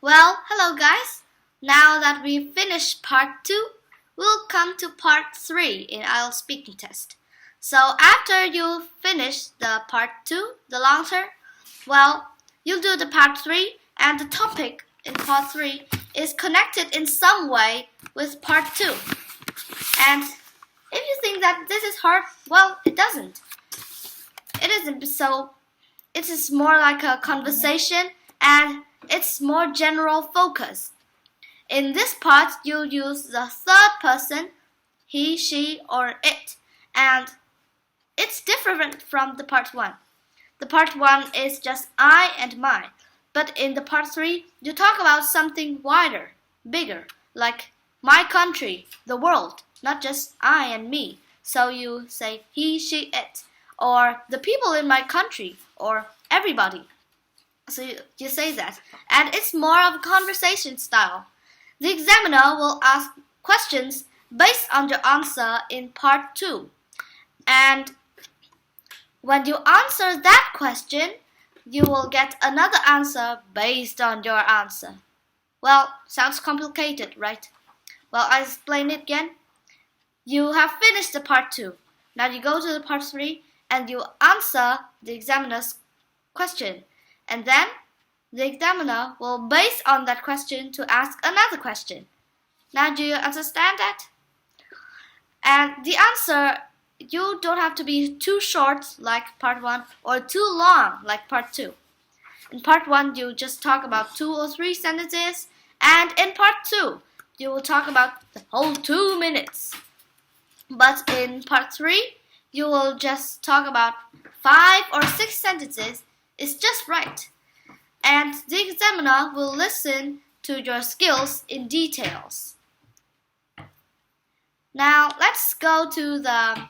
Well, hello guys. Now that we've finished part 2, we'll come to part 3 in IELTS speaking test. So after you finish the part 2, the longer, you'll do the part 3 and the topic in part 3 is connected in some way with part 2. And if you think that this is hard, well, it doesn't. It isn't, so it is more like a conversation and it's more general focus. In this part, you'll use the third person, he, she, or it, and it's different from the part 1. The part 1 is just I and my, but in the part 3, you talk about something wider, bigger, like my country, the world, not just I and me. So you say he, she, it, or the people in my country, or everybody. So you say that, and it's more of a conversation style. The examiner will ask questions based on your answer in part 2. And when you answer that question, you will get another answer based on your answer. Well, sounds complicated, right? Well, I'll explain it again. You have finished the part 2. Now you go to the part 3 and you answer the examiner's question. And then the examiner will base on that question to ask another question. Now do you understand that? And the answer, you don't have to be too short like part 1 or too long like part 2. In part 1 you just talk about 2 or 3 sentences, and in part 2 you will talk about the whole 2 minutes. But in part 3 you will just talk about 5 or 6 sentences. It's just right. And the examiner will listen to your skills in details. Now let's go to the